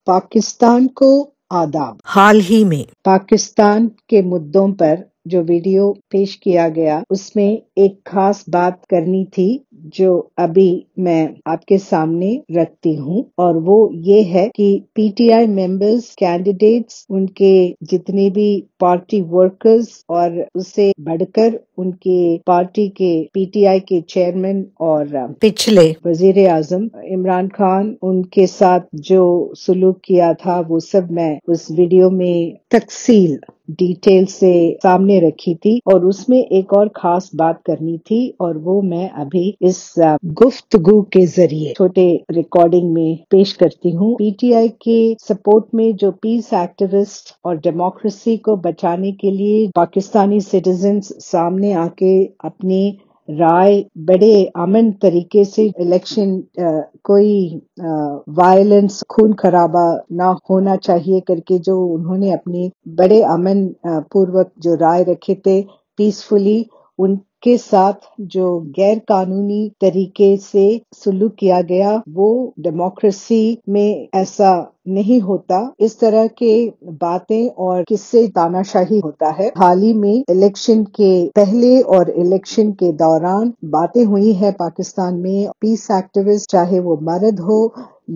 پاکستان کو آداب۔ حال ہی میں پاکستان کے مدعوں پر جو ویڈیو پیش کیا گیا اس میں ایک خاص بات کرنی تھی جو ابھی میں آپ کے سامنے رکھتی ہوں، اور وہ یہ ہے کہ P T I members, candidates, ان کے جتنے بھی پارٹی ورکرز اور اس سے بڑھ کر ان کے پارٹی کے پی ٹی آئی کے چیئرمین اور پچھلے وزیر اعظم عمران خان ان کے ساتھ جو سلوک کیا تھا وہ سب میں اس ویڈیو میں تفصیل ڈیٹیل سے سامنے رکھی تھی، اور اس میں ایک اور خاص بات کرنی تھی، اور وہ میں ابھی اس گفتگو کے ذریعے چھوٹے ریکارڈنگ میں پیش کرتی ہوں۔ پی ٹی آئی کے سپورٹ میں جو پیس ایکٹیوسٹ اور ڈیموکریسی کو بچانے کے لیے پاکستانی سٹیزنز سامنے آ کے اپنی رائے بڑے امن طریقے سے الیکشن کوئی وائلنس خون خرابہ نہ ہونا چاہیے کر کے جو انہوں نے اپنے بڑے امن پوروک جو رائے رکھے تھے پیسفلی، ان کے ساتھ جو غیر قانونی طریقے سے سلوک کیا گیا وہ ڈیموکریسی میں ایسا نہیں ہوتا۔ اس طرح کے باتیں اور کس سے تاناشاہی ہوتا ہے۔ حال ہی میں الیکشن کے پہلے اور الیکشن کے دوران باتیں ہوئی ہے پاکستان میں، پیس ایکٹیوسٹ چاہے وہ مرد ہو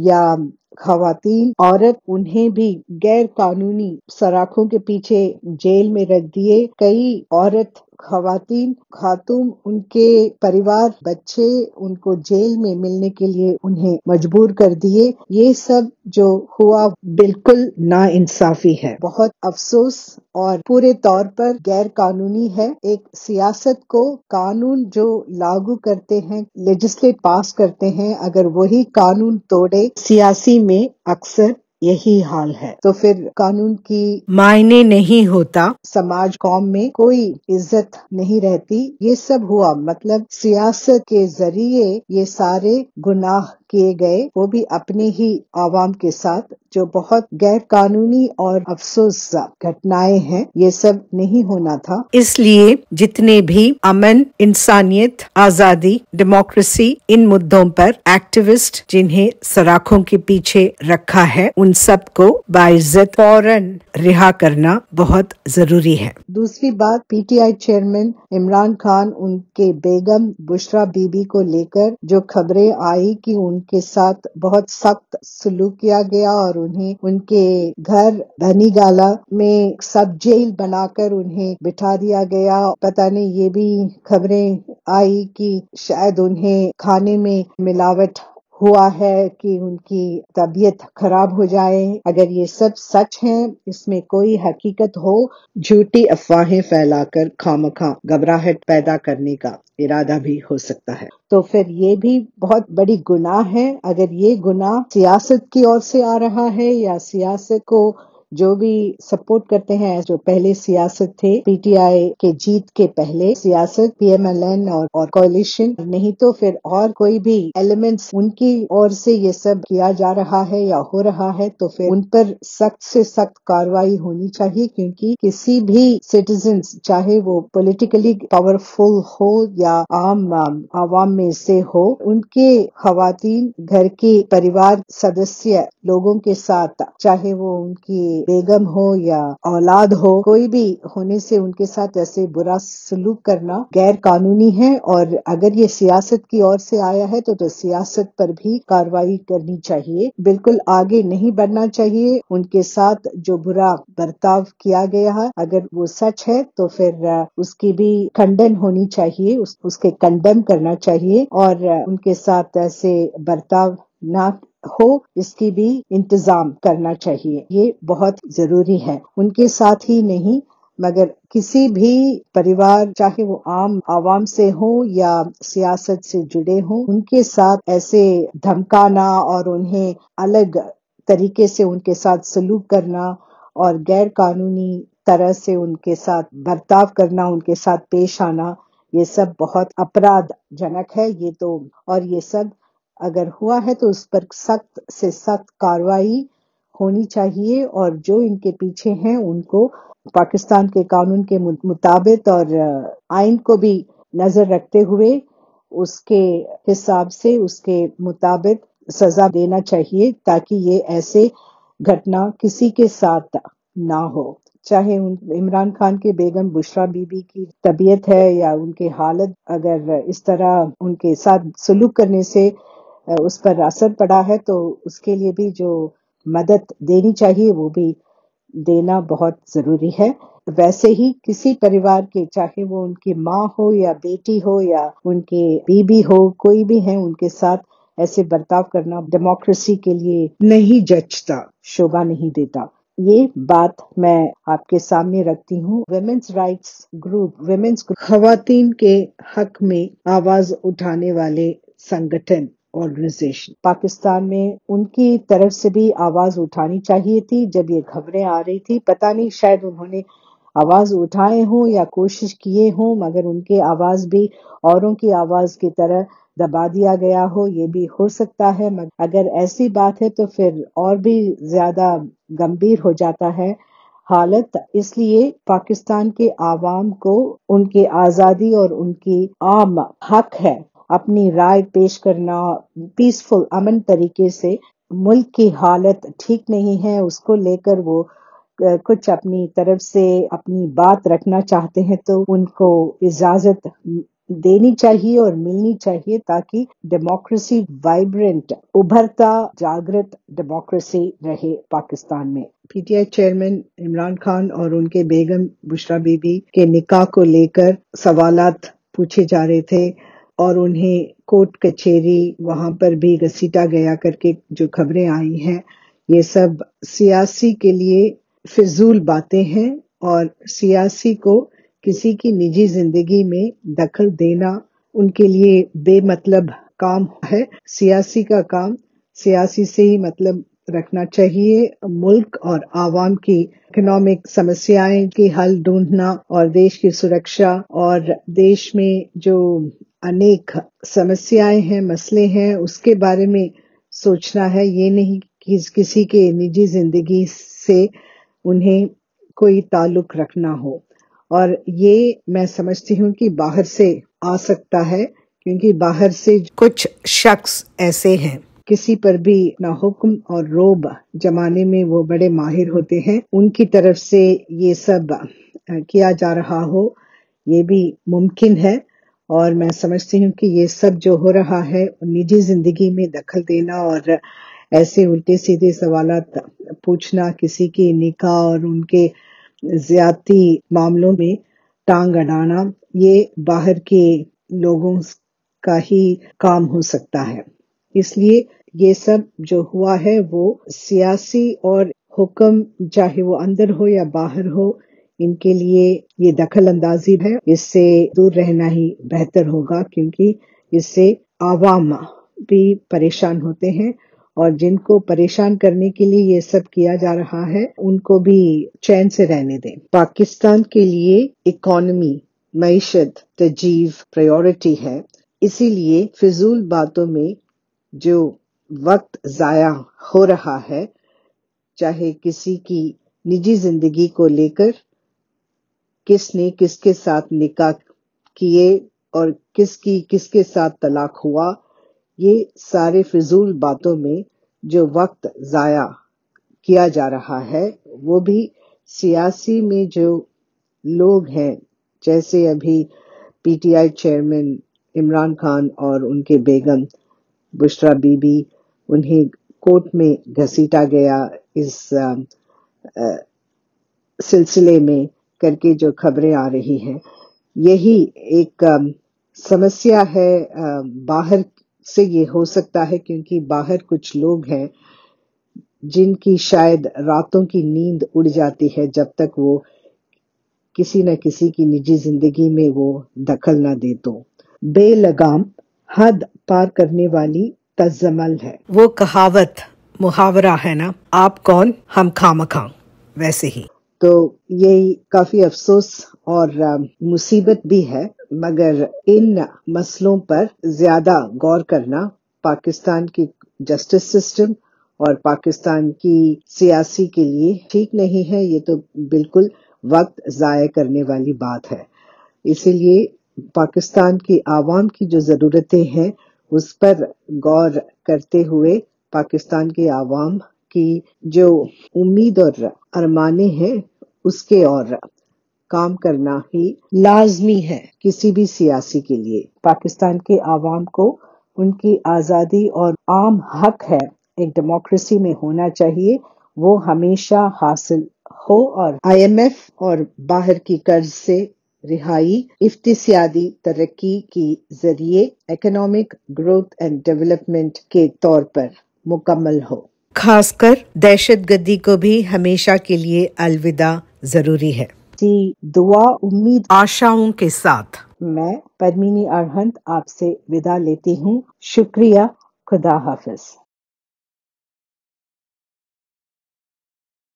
یا خواتین، عورت، انہیں بھی غیر قانونی سراخوں کے پیچھے جیل میں رکھ دیے۔ کئی عورت خواتین خاتون ان کے پریوار بچے ان کو جیل میں ملنے کے لیے انہیں مجبور کر دیے۔ یہ سب جو ہوا بالکل ناانصافی ہے، بہت افسوس، اور پورے طور پر غیر قانونی ہے۔ ایک سیاست کو قانون جو لاگو کرتے ہیں، لیجسلیٹ پاس کرتے ہیں، اگر وہی قانون توڑے، سیاسی میں اکثر یہی حال ہے، تو پھر قانون کی معنی نہیں ہوتا۔ سماج قوم میں کوئی عزت نہیں رہتی۔ یہ سب ہوا مطلب سیاست کے ذریعے یہ سارے گناہ کیے گئے، وہ بھی اپنے ہی عوام کے ساتھ، جو بہت غیر قانونی اور افسوس گھٹنائیں ہیں۔ یہ سب نہیں ہونا تھا۔ اس لیے جتنے بھی امن، انسانیت، آزادی، ڈیموکریسی، ان مدعوں پر ایکٹیوسٹ جنہیں سراخوں کے پیچھے رکھا ہے، ان سب کو باعزت فوراً رہا کرنا بہت ضروری ہے۔ دوسری بات، P T I chairman Imran Khan ان کے بیگم بشرا بی بی کو لے کر جو خبریں آئی کہ ان کے ساتھ بہت سخت سلوک کیا گیا اور انہیں ان کے گھر بھنی گالا میں سب جیل بنا کر انہیں بٹھا دیا گیا۔ پتہ نہیں یہ بھی خبریں آئی کہ شاید انہیں کھانے میں ملاوٹ ہوا ہے کہ ان کی طبیعت خراب ہو جائے۔ اگر یہ سب سچ ہیں، اس میں کوئی حقیقت ہو، جھوٹی افواہیں پھیلا کر خامخواہ گھبراہٹ پیدا کرنے کا ارادہ بھی ہو سکتا ہے، تو پھر یہ بھی بہت بڑی گناہ ہے۔ اگر یہ گناہ سیاست کی اور سے آ رہا ہے یا سیاست کو جو بھی سپورٹ کرتے ہیں، جو پہلے سیاست تھے پی ٹی آئی کے جیت کے پہلے سیاست پی ایم ایل این اور کوalition، نہیں تو پھر اور کوئی بھی ایلیمنٹس ان کی اور سے یہ سب کیا جا رہا ہے یا ہو رہا ہے، تو پھر ان پر سخت سے سخت کارروائی ہونی چاہیے، کیونکہ کسی بھی سٹیزنز چاہے وہ پولیٹیکلی پاورفل ہو یا عام عوام میں سے ہو، ان کے خواتین گھر کی پریوار سدسیہ لوگوں کے ساتھ، چاہے وہ ان کی بیگم ہو یا اولاد ہو، کوئی بھی ہونے سے ان کے ساتھ ایسے برا سلوک کرنا غیر قانونی ہے، اور اگر یہ سیاست کی اور سے آیا ہے تو سیاست پر بھی کارروائی کرنی چاہیے، بالکل آگے نہیں بڑھنا چاہیے۔ ان کے ساتھ جو برا برتاؤ کیا گیا ہے، اگر وہ سچ ہے تو پھر اس کی بھی کھنڈن ہونی چاہیے، اس کے کنڈم کرنا چاہیے، اور ان کے ساتھ ایسے برتاؤ نہ ہو اس کی بھی انتظام کرنا چاہیے۔ یہ بہت ضروری ہے۔ ان کے ساتھ ہی نہیں مگر کسی بھی پریوار، چاہے وہ عام عوام سے ہوں یا سیاست سے جڑے ہوں، ان کے ساتھ ایسے دھمکانا اور انہیں الگ طریقے سے ان کے ساتھ سلوک کرنا اور غیر قانونی طرح سے ان کے ساتھ برتاؤ کرنا، ان کے ساتھ پیش آنا، یہ سب بہت اپرادھ جنک ہے۔ یہ تو، اور یہ سب اگر ہوا ہے تو اس پر سخت سے سخت کارروائی ہونی چاہیے، اور جو ان کے پیچھے ہیں ان کو پاکستان کے قانون کے مطابق اور آئین کو بھی نظر رکھتے ہوئے اس کے حساب سے، اس کے مطابق سزا دینا چاہیے، تاکہ یہ ایسے घटना किसी के साथ ना हो, चाहे इमरान खान के बेगम बुशरा बीबी की तबीयत है या उनकी हालत अगर इस तरह उनके साथ सलूक करने से उस पर असर पड़ा है तो उसके लिए भी जो मदद देनी चाहिए वो भी देना बहुत जरूरी है। वैसे ही किसी परिवार के, चाहे वो उनकी माँ हो या बेटी हो या उनके बीबी हो, कोई भी है, उनके साथ ऐसे बर्ताव करना डेमोक्रेसी के लिए नहीं जचता, शोभा नहीं देता। ये बात मैं आपके सामने रखती हूँ। वुमेन्स राइट्स ग्रुप खवातीन के हक में आवाज उठाने वाले संगठन, ऑर्गेनाइजेशन पाकिस्तान में, उनकी तरफ से भी आवाज उठानी चाहिए थी। जब ये खबरें आ रही थी, पता नहीं शायद उन्होंने आवाज उठाए हों या कोशिश किए हों, मगर उनकी आवाज भी औरों की आवाज की तरह दबा दिया गया हो, ये भी हो सकता है। अगर ऐसी बात है तो फिर और भी ज्यादा गंभीर हो जाता है हालत। इसलिए पाकिस्तान के आवाम को उनकी आजादी और उनकी आम हक है अपनी राय पेश करना पीसफुल, अमन तरीके से। मुल्क की हालत ठीक नहीं है, उसको लेकर वो कुछ अपनी तरफ से अपनी बात रखना चाहते हैं तो उनको इजाजत देनी चाहिए और मिलनी चाहिए, ताकि डेमोक्रेसी वाइब्रेंट, उभरता जागृत डेमोक्रेसी रहे पाकिस्तान में। पीटीआई चेयरमैन इमरान खान और उनके बेगम बुशरा बीबी के निकाह को लेकर सवालात पूछे जा रहे थे और उन्हें कोर्ट कचहरी वहां पर भी घसीटा गया करके जो खबरें आई हैं, ये सब सियासी के लिए फिजूल बातें हैं और सियासी को किसी की निजी जिंदगी में दखल देना उनके लिए बेमतलब काम है। सियासी का काम सियासी से ही मतलब रखना चाहिए। मुल्क और आवाम की इकोनॉमिक समस्याएं की हल ढूंढना और देश की सुरक्षा और देश में जो अनेक समस्याएं हैं, मसले हैं, उसके बारे में सोचना है। ये नहीं कि किसी के निजी जिंदगी से उन्हें कोई ताल्लुक रखना हो। और ये मैं समझती हूँ कि बाहर से आ सकता है, क्योंकि बाहर से कुछ शख्स ऐसे हैं किसी पर भी ना हुक्म और रोब जमाने में वो बड़े माहिर होते हैं, उनकी तरफ से ये सब किया जा रहा हो, ये भी मुमकिन है। और मैं समझती हूँ कि ये सब जो हो रहा है, निजी जिंदगी में दखल देना और ऐसे उल्टे सीधे सवालात पूछना, किसी की निकाह और उनके ज्यादती मामलों में टांग अड़ाना, ये बाहर के लोगों का ही काम हो सकता है। इसलिए ये सब जो हुआ है वो सियासी और हुक्म, चाहे वो अंदर हो या बाहर हो, इनके लिए ये दखल अंदाजी है। इससे दूर रहना ही बेहतर होगा, क्योंकि इससे आवाम भी परेशान होते हैं और जिनको परेशान करने के लिए ये सब किया जा रहा है उनको भी चैन से रहने दें। पाकिस्तान के लिए इकोनॉमी, मईशत, तजीव प्रायोरिटी है। इसीलिए फिजूल बातों में जो वक्त जाया हो रहा है, चाहे किसी की निजी जिंदगी को लेकर, किसने किसके साथ निकाह किए और किसके साथ तलाक हुआ, ये सारे फिजूल बातों में जो वक्त जाया किया जा रहा है, वो भी सियासी में जो लोग हैं, जैसे अभी पीटीआई चेयरमैन इमरान खान और उनके बेगम बुशरा बीबी, उन्हें कोर्ट में घसीटा गया इस सिलसिले में करके जो खबरें आ रही हैं, यही एक समस्या है। बाहर से ये हो सकता है क्योंकि बाहर कुछ लोग हैं जिनकी शायद रातों की नींद उड़ जाती है जब तक वो किसी न किसी की निजी जिंदगी में वो दखल न दे। तो बेलगाम हद पार करने वाली तजमल है। वो कहावत मुहावरा है ना, आप कौन हम खामखा, वैसे ही। तो यही काफी अफसोस और मुसीबत भी है, मगर इन मसलों पर ज्यादा गौर करना पाकिस्तान की जस्टिस सिस्टम और पाकिस्तान की सियासी के लिए ठीक नहीं है। ये तो बिल्कुल वक्त जाया करने वाली बात है। इसीलिए पाकिस्तान की आवाम की जो जरूरतें हैं उस पर गौर करते हुए पाकिस्तान के आवाम की जो उम्मीद और अरमाने हैं उसके और काम करना ही लाजमी है किसी भी सियासी के लिए। पाकिस्तान के आवाम को उनकी आज़ादी और आम हक है एक डेमोक्रेसी में होना चाहिए, वो हमेशा हासिल हो और IMF और बाहर की कर्ज से रिहाई इफ्तिसादी तरक्की की जरिए इकोनॉमिक ग्रोथ एंड डेवलपमेंट के तौर पर मुकम्मल हो। खासकर दहशतगर्दी को भी हमेशा के लिए अलविदा जरूरी है। दुआ उम्मीद आशाओं के साथ मैं पद्मिनी अरहंत आपसे विदा लेती हूँ। शुक्रिया। खुदा हाफिज।